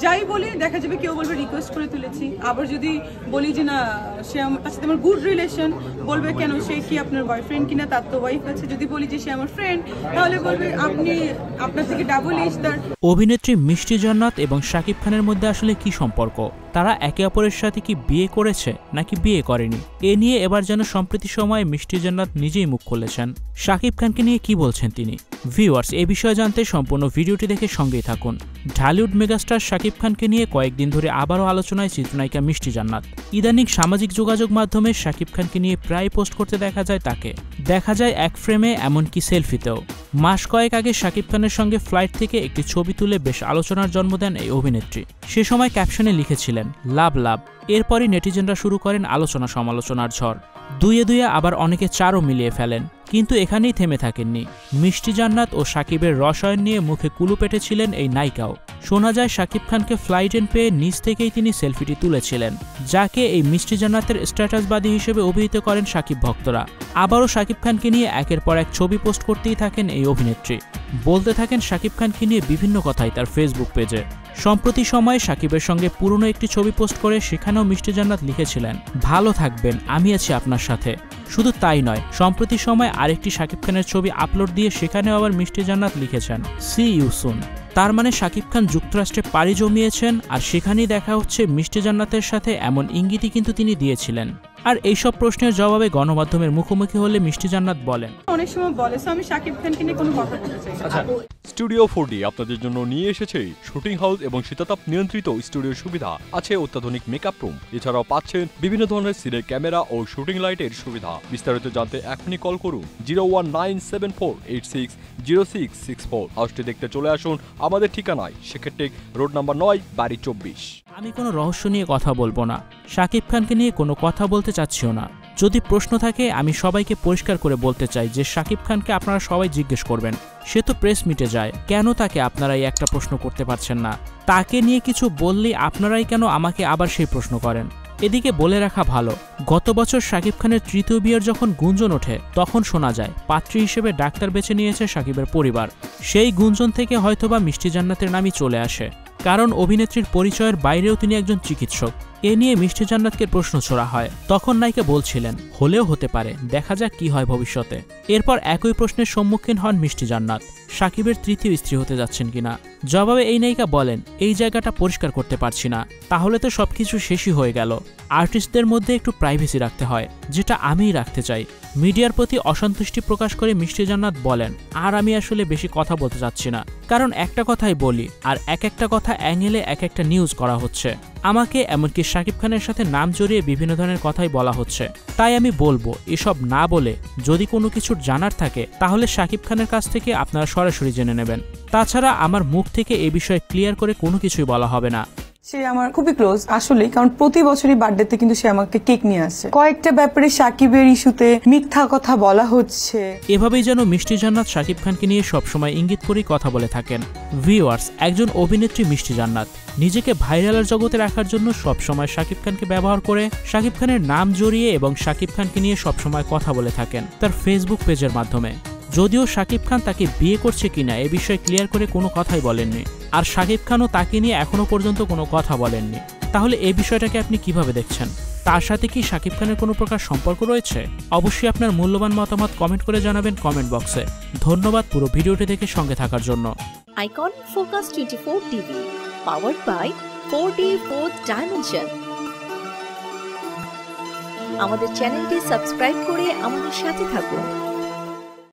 যাই বলি দেখা যাবে কেউ বলবে রিকোয়েস্ট করে তুলেছি, আবার যদি বলি যে না সে আমার সাথে আমার গুড রিলেশন বলবে কেন সে কি আপনার বয়ফ্রেন্ড কিনা, তার তো ওয়াইফ আছে। যদি বলি যে সে আমার ফ্রেন্ড তাহলে বলবে আপনি আপনার থেকে ডাবল এজ তার। অভিনেত্রী মিষ্টি জান্নাত এবং শাকিব খানের মধ্যে আসলে কি সম্পর্ক? তারা একে অপরের সাথে কি বিয়ে করেছে নাকি বিয়ে করেনি? এ নিয়ে এবার যেন সম্প্রতি সময়ে মিষ্টি জান্নাত নিজেই মুখ খুলেছেন। শাকিব খানকে নিয়ে কি বলছেন তিনি? ভিউয়ার্স, এ বিষয়ে জানতে সম্পূর্ণ ভিডিওটি দেখে সঙ্গেই থাকুন। ঢালিউড মেগাস্টার শাকিব খানকে নিয়ে কয়েকদিন ধরে আবারও আলোচনায় চিত্রনায়িকা মিষ্টি জান্নাত। ইদানিং সামাজিক যোগাযোগ মাধ্যমে শাকিব খানকে নিয়ে প্রায় পোস্ট করতে দেখা যায় তাকে। দেখা যায় এক ফ্রেমে, এমনকি সেলফিতেও। মাস কয়েক আগে শাকিব খানের সঙ্গে ফ্লাইট থেকে একটি ছবি তুলে বেশ আলোচনার জন্ম দেন এই অভিনেত্রী। সে সময় ক্যাপশনে লিখেছিলেন লাভ লাভ। এরপরই নেটিজেনরা শুরু করেন আলোচনা সমালোচনার ঝড়। দুয়ে দুয়ে আবার অনেকে চারও মিলিয়ে ফেলেন, কিন্তু এখানেই থেমে থাকেননি। মিষ্টি জান্নাত ও শাকিবের রসায়ন নিয়ে মুখে কুলু পেটেছিলেন এই নায়িকাও। শোনা যায় শাকিব খানকে ফ্লাইটেন পেয়ে নিজ থেকেই তিনি সেলফিটি তুলেছিলেন, যাকে এই মিষ্টি জান্নাতের স্ট্যাটাসবাদী হিসেবে অভিহিত করেন শাকিব ভক্তরা। আবারও শাকিব খানকে নিয়ে একের পর এক ছবি পোস্ট করতেই থাকেন এই অভিনেত্রী। বলতে থাকেন শাকিব খানকে নিয়ে বিভিন্ন কথাই তার ফেসবুক পেজে। সম্প্রতি সময়ে শাকিবের সঙ্গে পুরনো একটি ছবি পোস্ট করে সেখানেও মিষ্টি জান্নাত লিখেছিলেন ভালো থাকবেন, আমি আছি আপনার সাথে। শুধু তাই নয়, সম্প্রতি সময় আরেকটি শাকিব খানের ছবি আপলোড দিয়ে সেখানেও আবার মিষ্টি জান্নাত লিখেছেন সি ইউ সুন। তার মানে শাকিব খান যুক্তরাষ্ট্রে পাড়ি জমিয়েছেন, আর সেখানেই দেখা হচ্ছে মিষ্টি জান্নাতের সাথে, এমন ইঙ্গিতই কিন্তু তিনি দিয়েছিলেন। আর এইসব প্রশ্নের জবাবে গণমাধ্যমের মুখোমুখি হলে মিষ্টি জান্নাত বলেন, অনেক সময় বলে আমি শাকিব খানকে নিয়ে কোনো কথা বলতে চাই না। স্টুডিও 4D আপনাদের জন্য নিয়ে এসেছে শুটিং হাউস এবং শীতাতাপ নিয়ন্ত্রিত স্টুডিও সুবিধা, আছে অত্যাধুনিক মেকআপ রুম, এছাড়াও পাচ্ছেন বিভিন্ন ধরনের সিনের ক্যামেরা ও শুটিং লাইটের সুবিধা। বিস্তারিত জানতে এখনই কল করুন 01974860664। হাউসটি দেখতে চলে আসুন আমাদের ঠিকানায়, সেক্ষেত্রে রোড নাম্বার 9, বাড়ি 24। আমি কোনো রহস্য নিয়ে কথা বলবো না, শাকিব খানকে নিয়ে কোনো কথা বলতে চাচ্ছিও না। যদি প্রশ্ন থাকে আমি সবাইকে পরিষ্কার করে বলতে চাই যে শাকিব খানকে আপনারা সবাই জিজ্ঞেস করবেন, সে তো প্রেস মিটে যায়, কেন তাকে আপনারা এই একটা প্রশ্ন করতে পারছেন না? তাকে নিয়ে কিছু বললেই আপনারাই কেন আমাকে আবার সেই প্রশ্ন করেন? এদিকে বলে রাখা ভালো, গত বছর শাকিব খানের তৃতীয় বিয়ের যখন গুঞ্জন ওঠে তখন শোনা যায় পাত্রী হিসেবে ডাক্তার বেছে নিয়েছে শাকিবের পরিবার। সেই গুঞ্জন থেকে হয়তোবা মিষ্টি জান্নাতের নামই চলে আসে, কারণ অভিনেত্রীর পরিচয়ের বাইরেও তিনি একজন চিকিৎসক। এ নিয়ে মিষ্টি জান্নাতকে প্রশ্ন ছোড়া হয়, তখন নায়িকা বলছিলেন হলেও হতে পারে, দেখা যাক কি হয় ভবিষ্যতে। এরপর একই প্রশ্নের সম্মুখীন হন মিষ্টি জান্নাত, শাকিবের তৃতীয় স্ত্রী হতে যাচ্ছেন কিনা। জবাবে এই নায়িকা বলেন এই জায়গাটা পরিষ্কার করতে পারছি না, তাহলে তো সবকিছু শেষই হয়ে গেল। আর্টিস্টদের মধ্যে একটু প্রাইভেসি রাখতে হয়, যেটা আমিই রাখতে চাই। মিডিয়ার প্রতি অসন্তুষ্টি প্রকাশ করে মিষ্টি জান্নাত বলেন আর আমি আসলে বেশি কথা বলতে চাচ্ছি না, কারণ একটা কথাই বলি আর একটা কথা অ্যাঙ্গেলে এক একটা নিউজ করা হচ্ছে। আমাকে এমনকি শাকিব খানের সাথে নাম জড়িয়ে বিভিন্ন ধরনের কথাই বলা হচ্ছে। তাই আমি বলবো এসব না বলে যদি কোনো কিছুর জানার থাকে তাহলে শাকিব খানের কাছ থেকে আপনারা সরাসরি জেনে নেবেন। তাছাড়া আমার মুখ থেকে এই বিষয়ে ক্লিয়ার করে কোনো কিছুই বলা হবে না। সে আমার খুবই ক্লোজ আসলে, কারণ প্রতি বছরই বার্থডেতে কিন্তু সে আমাকে কেক নিয়ে আসে। কয়েকটা ব্যাপারে শাকিবের ইস্যুতে মিথ্যা কথা বলা হচ্ছে। এভাবেই যেন মিষ্টি জান্নাত শাকিব খানকে নিয়ে সবসময় ইঙ্গিত করেই কথা বলে থাকেন। ভিউয়ার্স, একজন অভিনেত্রী মিষ্টি জান্নাত নিজেকে ভাইরালের জগতে রাখার জন্য সবসময় শাকিব খানকে ব্যবহার করে শাকিব খানের নাম জড়িয়ে এবং শাকিব খানকে নিয়ে সবসময় কথা বলে থাকেন তার ফেসবুক পেজের মাধ্যমে। যদিও শাকিব খান তাকে বিয়ে করছে কিনা এ বিষয়ে ক্লিয়ার করে কোনো কথাই বলেননি, আর শাকিব খানও তাকে নিয়ে এখনো পর্যন্ত কোনো কথা বলেননি। তাহলে এই বিষয়টাকে আপনি কিভাবে দেখছেন? তার সাথে কি শাকিব খানের কোনো প্রকার সম্পর্ক রয়েছে? অবশ্যই আপনার মূল্যবান মতামত কমেন্ট করে জানাবেন কমেন্ট বক্সে। ধন্যবাদ পুরো ভিডিওটি দেখে সঙ্গে থাকার জন্য। Icon focus 24 TV, powered by 4D Fourth Dimension। আমাদের চ্যানেলটি সাবস্ক্রাইব করে আমাদের সাথে থাকুন।